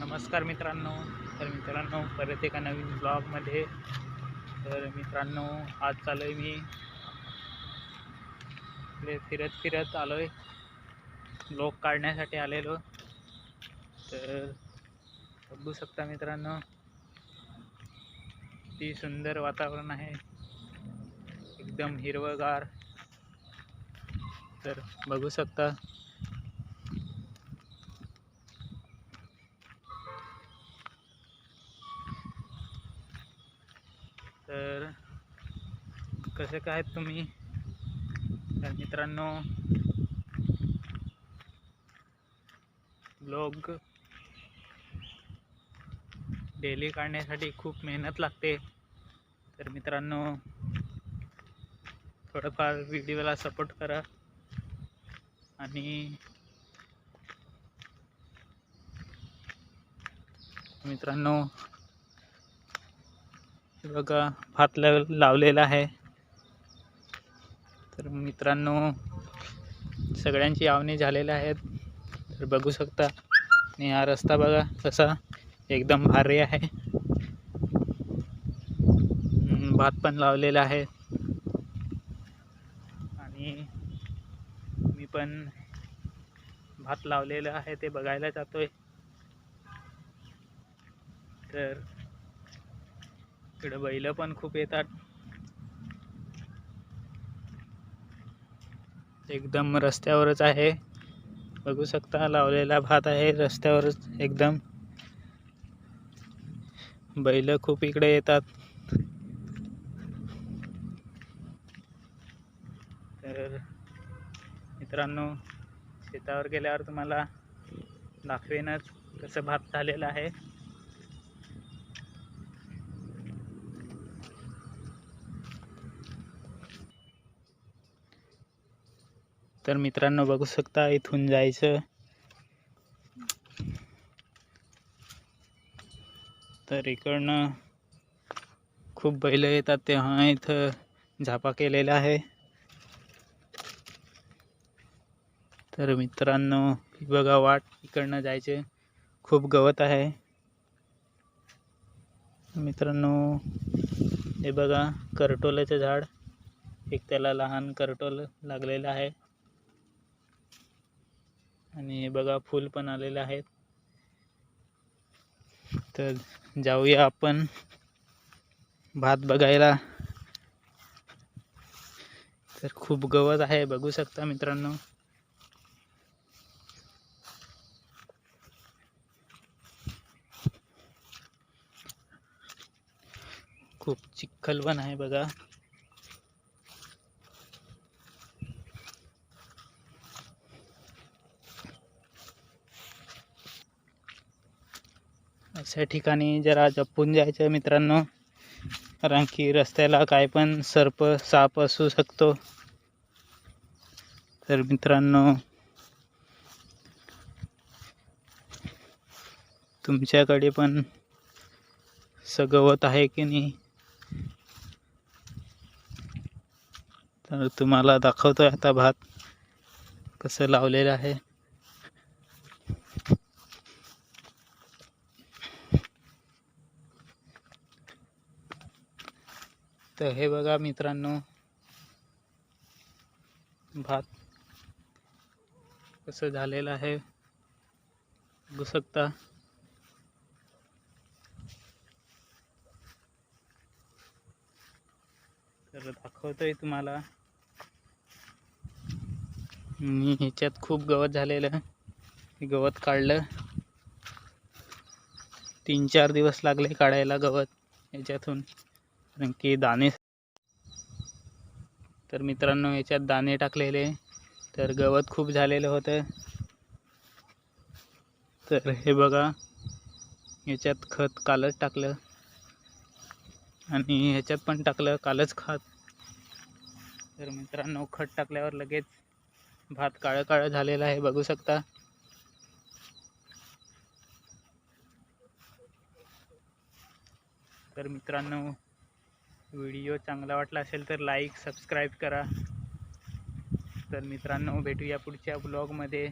नमस्कार मित्रांनो. परत एका नवीन ब्लॉगमध्ये. तर मित्रांनो, आज चालू आहे मी फिरत आलो आहे, ब्लॉग काढण्यासाठी आलेलो. तर बघू शकता मित्रांनो, किती सुंदर वातावरण आहे, एकदम हिरवगार. तर बघू शकता. तर कसे काय आहेत तुम्ही? तर मित्रांनो, ब्लॉग डेली काढण्यासाठी खूप मेहनत लागते. तर मित्रांनो, थोडंफार व्हिडिओला सपोर्ट करा. आणि मित्रांनो, बघा, भात लावलेला आहे. तर मित्रांनो, सगळ्यांची आवनी झालेली आहेत. तर बघू शकता. आणि हा रस्ता बघा कसा एकदम भारी आहे. भात पण लावलेला आहे. आणि मी पण भात लावलेलं आहे ते बघायला जातोय. तर इकडे बैल पण खूप येतात. एकदम रस्त्यावरच आहे, बघू शकता. लावलेला भात आहे रस्त्यावरच एकदम. बैल खूप इकडे येतात. तर मित्रांनो, शेतावर गेल्यावर तुम्हाला दाखवेनच कसं भात झालेलं आहे. तर मित्रांनो, बघू शकता, इथून जायचं. तर इकडनं खूप बैल येतात, तेव्हा इथं झापा केलेला आहे. तर मित्रांनो, बघा वाट, इकडनं जायचे. खूप गवत आहे मित्रांनो. हे बघा, करटोल्याचं झाड, एक त्याला लहान करटोल लागलेलं आहे. आणि हे बघा, फूल पण आलेले आहेत. तर जाऊया आपण भात बघायला. तर खूप गवत आहे, बघू शकता मित्रांनो. खूप चिखल पण आहे बघा. अशा ठिकाणी जरा जपून जायचं मित्रांनो, कारण की रस्त्याला काय पण सर्प साप असू शकतो. तर मित्रांनो, तुमच्याकडे पण गवत आहे की नाही, तर तुम्हाला दाखवतोय आता भात कसं लावलेलं आहे. तर हे बघा मित्रांनो, भात कसं झालेलं आहे, बघू शकता. तर दाखवतोय तुम्हाला. मी ह्याच्यात खूप गवत झालेलं, गवत काढलं. 3-4 दिवस लागले काढायला गवत ह्याच्यातून, कारण की दाणे. तर मित्रांनो, ह्याच्यात दाणे टाकलेले, तर गवत खूप झालेलं होतं. तर हे बघा, ह्याच्यात खत कालच टाकलं, आणि ह्याच्यात पण टाकलं कालच खत. तर मित्रांनो, खत टाकल्यावर लगेच भात काळं काळं झालेलं आहे, बघू शकता. तर मित्रांनो, व्हिडिओ चांगला वाटला असेल तर लाईक सबस्क्राईब करा. तर मित्रांनो, भेटूया पुढच्या ब्लॉगमध्ये.